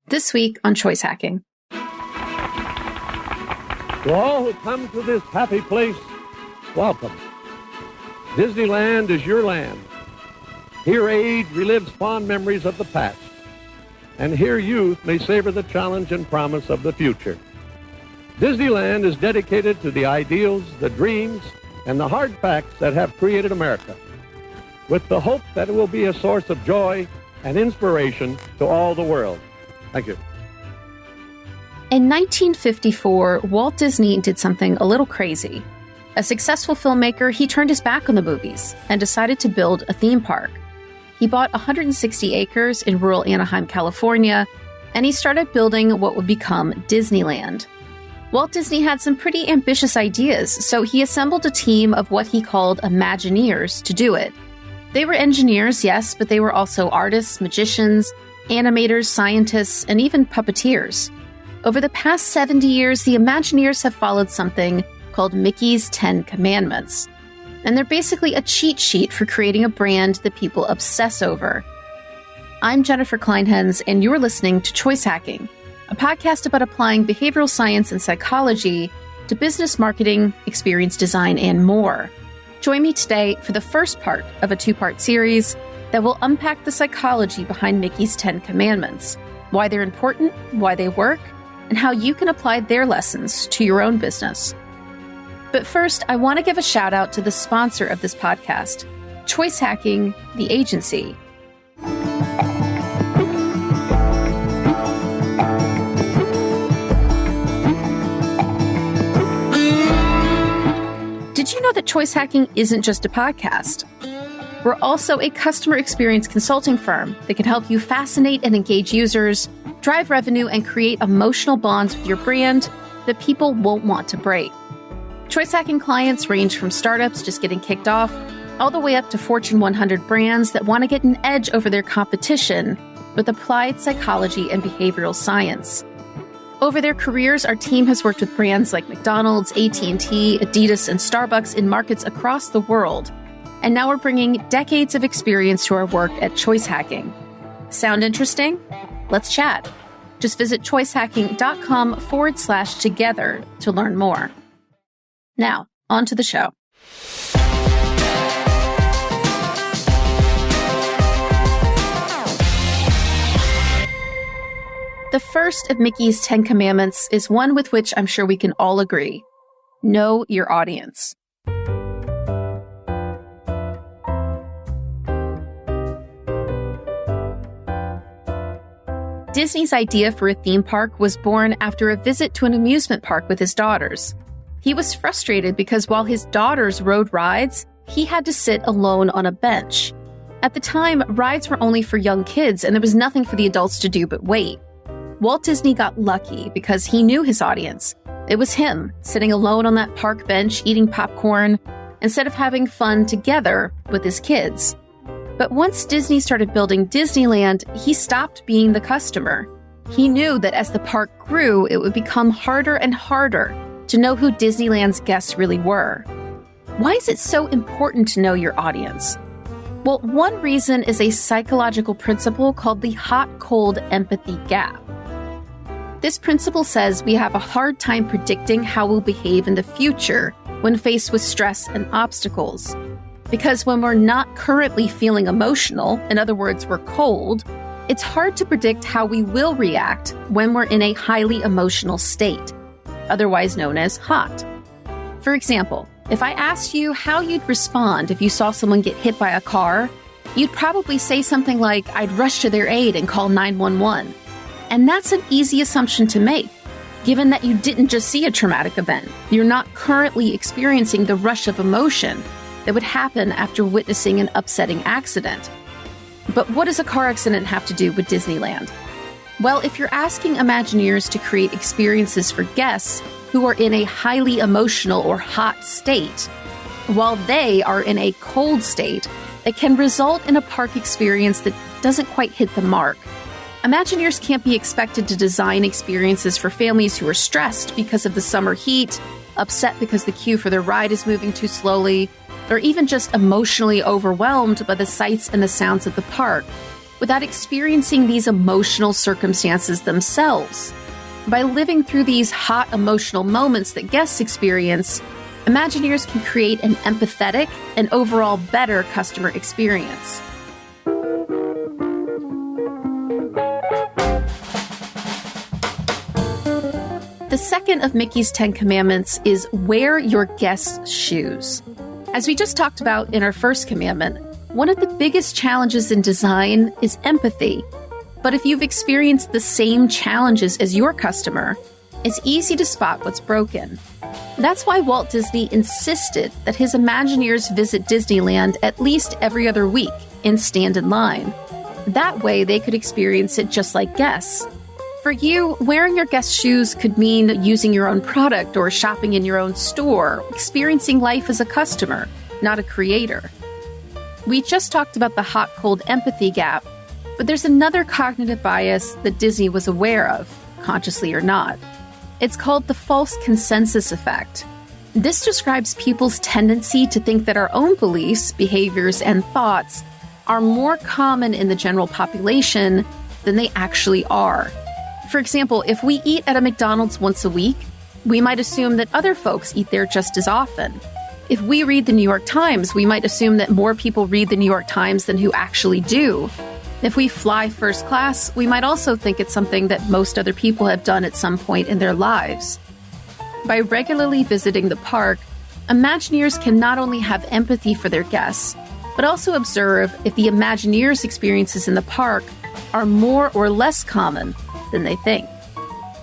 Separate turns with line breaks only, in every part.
This week on Choice Hacking.
To all who come to this happy place, welcome. Disneyland is your land. Here age relives fond memories of the past, and here youth may savor the challenge and promise of the future. Disneyland is dedicated to the ideals, the dreams, and the hard facts that have created America, with the hope that it will be a source of joy and inspiration to all the world. Thank you.
In 1954, Walt Disney did something a little crazy. A successful filmmaker, he turned his back on the movies and decided to build a theme park. He bought 160 acres in rural Anaheim, California, and he started building what would become Disneyland. Walt Disney had some pretty ambitious ideas, so he assembled a team of what he called Imagineers to do it. They were engineers, yes, but they were also artists, magicians, animators, scientists, and even puppeteers. Over the past 70 years, the Imagineers have followed something called Mickey's 10 Commandments. And they're basically a cheat sheet for creating a brand that people obsess over. I'm Jennifer CLINEHENS, and you're listening to Choice Hacking, a podcast about applying behavioral science and psychology to business marketing, experience design, and more. Join me today for the first part of a two-part series that will unpack the psychology behind Mickey's 10 Commandments, why they're important, why they work, and how you can apply their lessons to your own business. But first, I want to give a shout out to the sponsor of this podcast, Choice Hacking, the agency. Did you know that Choice Hacking isn't just a podcast? We're also a customer experience consulting firm that can help you fascinate and engage users, drive revenue, and create emotional bonds with your brand that people won't want to break. Choice Hacking clients range from startups just getting kicked off, all the way up to Fortune 100 brands that want to get an edge over their competition with applied psychology and behavioral science. Over their careers, our team has worked with brands like McDonald's, AT&T, Adidas, and Starbucks in markets across the world. And now we're bringing decades of experience to our work at Choice Hacking. Sound interesting? Let's chat. Just visit choicehacking.com/together to learn more. Now, on to the show. The first of Mickey's 10 Commandments is one with which I'm sure we can all agree. Know your audience. Disney's idea for a theme park was born after a visit to an amusement park with his daughters. He was frustrated because while his daughters rode rides, he had to sit alone on a bench. At the time, rides were only for young kids, and there was nothing for the adults to do but wait. Walt Disney got lucky because he knew his audience. It was him, sitting alone on that park bench eating popcorn, instead of having fun together with his kids. But once Disney started building Disneyland, he stopped being the customer. He knew that as the park grew, it would become harder and harder to know who Disneyland's guests really were. Why is it so important to know your audience? Well, one reason is a psychological principle called the hot-cold empathy gap. This principle says we have a hard time predicting how we'll behave in the future when faced with stress and obstacles. Because when we're not currently feeling emotional, in other words, we're cold, it's hard to predict how we will react when we're in a highly emotional state, otherwise known as hot. For example, if I asked you how you'd respond if you saw someone get hit by a car, you'd probably say something like, I'd rush to their aid and call 911. And that's an easy assumption to make, given that you didn't just see a traumatic event. You're not currently experiencing the rush of emotion that would happen after witnessing an upsetting accident. But what does a car accident have to do with Disneyland? Well, if you're asking Imagineers to create experiences for guests who are in a highly emotional or hot state, while they are in a cold state, it can result in a park experience that doesn't quite hit the mark. Imagineers can't be expected to design experiences for families who are stressed because of the summer heat, upset because the queue for their ride is moving too slowly, or even just emotionally overwhelmed by the sights and the sounds of the park. without experiencing these emotional circumstances themselves. By living through these hot emotional moments that guests experience, Imagineers can create an empathetic and overall better customer experience. The second of Mickey's 10 Commandments is wear your guests' shoes. As we just talked about in our first commandment, one of the biggest challenges in design is empathy. But if you've experienced the same challenges as your customer, it's easy to spot what's broken. That's why Walt Disney insisted that his Imagineers visit Disneyland at least every other week and stand in line. That way they could experience it just like guests. For you, wearing your guests' shoes could mean using your own product or shopping in your own store, experiencing life as a customer, not a creator. We just talked about the hot-cold empathy gap, but there's another cognitive bias that Disney was aware of, consciously or not. It's called the false consensus effect. This describes people's tendency to think that our own beliefs, behaviors, and thoughts are more common in the general population than they actually are. For example, if we eat at a McDonald's once a week, we might assume that other folks eat there just as often. If we read the New York Times, we might assume that more people read the New York Times than who actually do. If we fly first class, we might also think it's something that most other people have done at some point in their lives. By regularly visiting the park, Imagineers can not only have empathy for their guests, but also observe if the Imagineers' experiences in the park are more or less common than they think.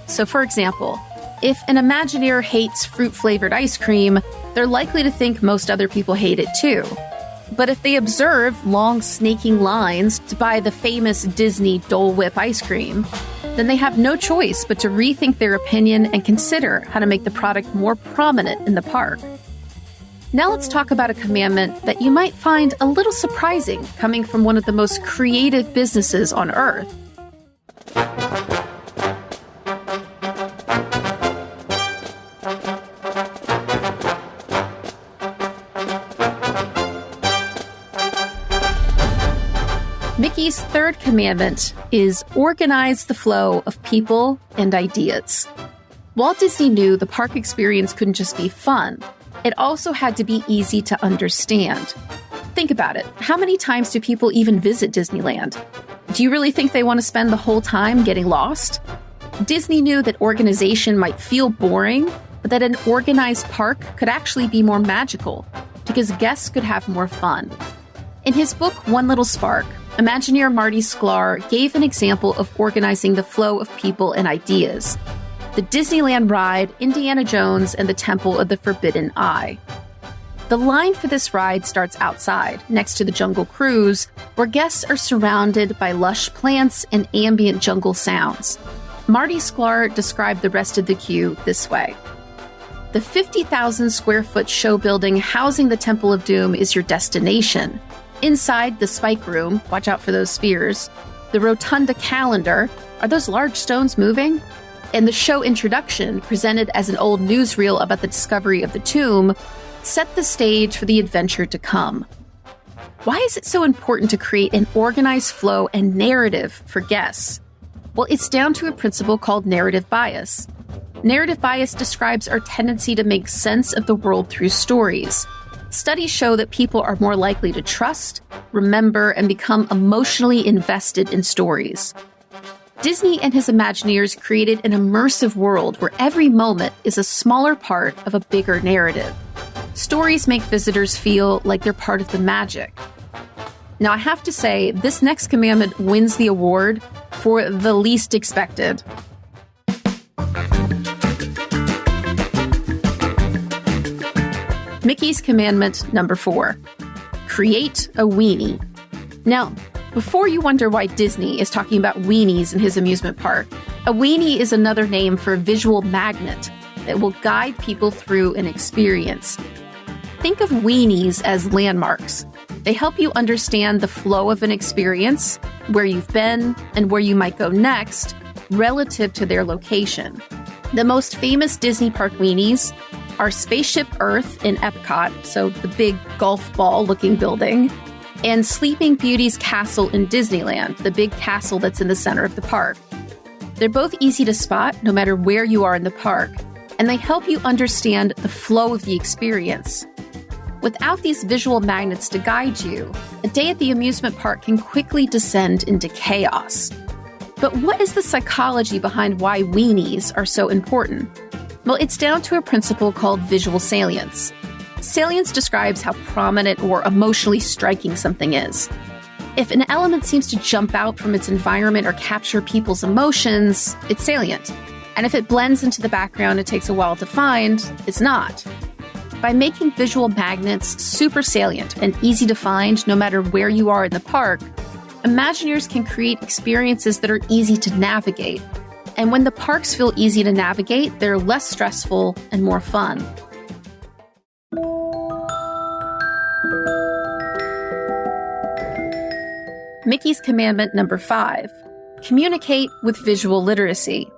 So for example, if an Imagineer hates fruit-flavored ice cream, they're likely to think most other people hate it too. But if they observe long snaking lines to buy the famous Disney Dole Whip ice cream, then they have no choice but to rethink their opinion and consider how to make the product more prominent in the park. Now let's talk about a commandment that you might find a little surprising coming from one of the most creative businesses on earth. Mickey's third commandment is organize the flow of people and ideas. Walt Disney knew the park experience couldn't just be fun. It also had to be easy to understand. Think about it. How many times do people even visit Disneyland? Do you really think they want to spend the whole time getting lost? Disney knew that organization might feel boring, but that an organized park could actually be more magical because guests could have more fun. In his book, One Little Spark, Imagineer Marty Sklar gave an example of organizing the flow of people and ideas. The Disneyland ride, Indiana Jones, and the Temple of the Forbidden Eye. The line for this ride starts outside, next to the Jungle Cruise, where guests are surrounded by lush plants and ambient jungle sounds. Marty Sklar described the rest of the queue this way. The 50,000 square foot show building housing the Temple of Doom is your destination. Inside the Spike Room, watch out for those spheres, the Rotunda Calendar, are those large stones moving? And the show introduction, presented as an old newsreel about the discovery of the tomb, set the stage for the adventure to come. Why is it so important to create an organized flow and narrative for guests? Well, it's down to a principle called narrative bias. Narrative bias describes our tendency to make sense of the world through stories. Studies show that people are more likely to trust, remember, and become emotionally invested in stories. Disney and his Imagineers created an immersive world where every moment is a smaller part of a bigger narrative. Stories make visitors feel like they're part of the magic. Now, I have to say, this next commandment wins the award for the least expected. Mickey's commandment number 4, create a weenie. Now, before you wonder why Disney is talking about weenies in his amusement park, a weenie is another name for a visual magnet that will guide people through an experience. Think of weenies as landmarks. They help you understand the flow of an experience, where you've been, and where you might go next, relative to their location. The most famous Disney park weenies are Spaceship Earth in Epcot, so the big golf ball-looking building, and Sleeping Beauty's castle in Disneyland, the big castle that's in the center of the park. They're both easy to spot no matter where you are in the park, and they help you understand the flow of the experience. Without these visual magnets to guide you, a day at the amusement park can quickly descend into chaos. But what is the psychology behind why weenies are so important? Well, it's down to a principle called visual salience. Salience describes how prominent or emotionally striking something is. If an element seems to jump out from its environment or capture people's emotions, it's salient. And if it blends into the background and takes a while to find, it's not. By making visual magnets super salient and easy to find no matter where you are in the park, Imagineers can create experiences that are easy to navigate. And when the parks feel easy to navigate, they're less stressful and more fun. Mickey's commandment number 5, communicate with visual literacy.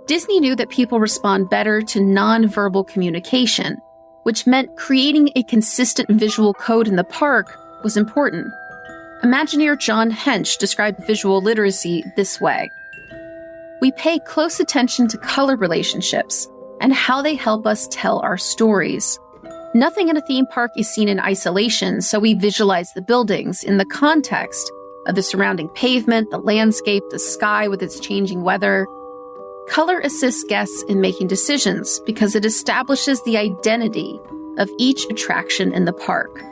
Disney knew that people respond better to nonverbal communication, which meant creating a consistent visual code in the park was important. Imagineer John Hench described visual literacy this way. We pay close attention to color relationships and how they help us tell our stories. Nothing in a theme park is seen in isolation, so we visualize the buildings in the context of the surrounding pavement, the landscape, the sky with its changing weather. Color assists guests in making decisions because it establishes the identity of each attraction in the park.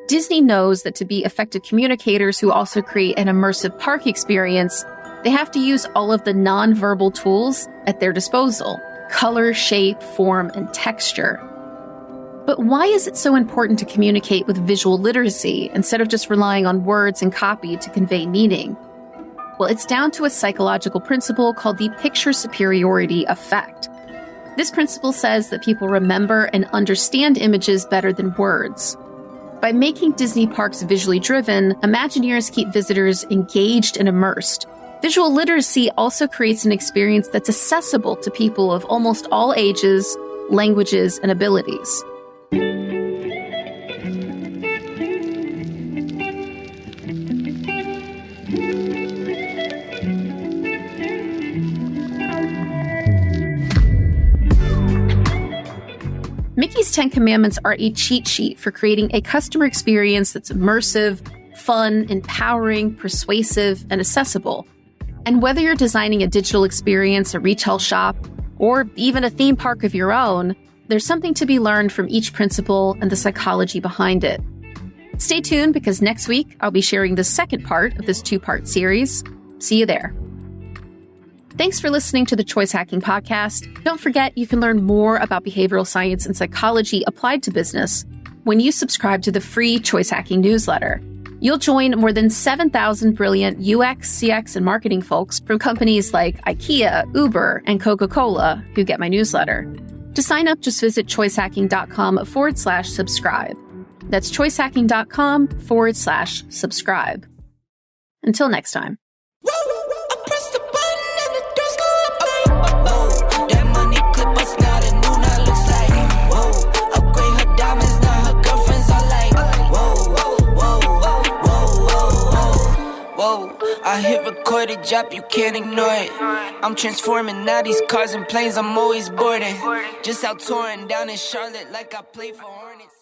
Disney knows that to be effective communicators who also create an immersive park experience, they have to use all of the nonverbal tools at their disposal: color, shape, form, and texture. But why is it so important to communicate with visual literacy instead of just relying on words and copy to convey meaning? Well, it's down to a psychological principle called the picture superiority effect. This principle says that people remember and understand images better than words. By making Disney parks visually driven, Imagineers keep visitors engaged and immersed. Visual literacy also creates an experience that's accessible to people of almost all ages, languages, and abilities. Mickey's 10 Commandments are a cheat sheet for creating a customer experience that's immersive, fun, empowering, persuasive, and accessible. And whether you're designing a digital experience, a retail shop, or even a theme park of your own, there's something to be learned from each principle and the psychology behind it. Stay tuned because next week I'll be sharing the second part of this 2-part series. See you there. Thanks for listening to the Choice Hacking Podcast. Don't forget you can learn more about behavioral science and psychology applied to business when you subscribe to the free Choice Hacking newsletter. You'll join more than 7,000 brilliant UX, CX, and marketing folks from companies like IKEA, Uber, and Coca-Cola who get my newsletter. To sign up, just visit choicehacking.com/subscribe. That's choicehacking.com/subscribe. Until next time.
I hit record, it drop, you can't ignore it. I'm transforming now these cars and planes, I'm always boarding. Just out touring down in Charlotte like I play for Hornets.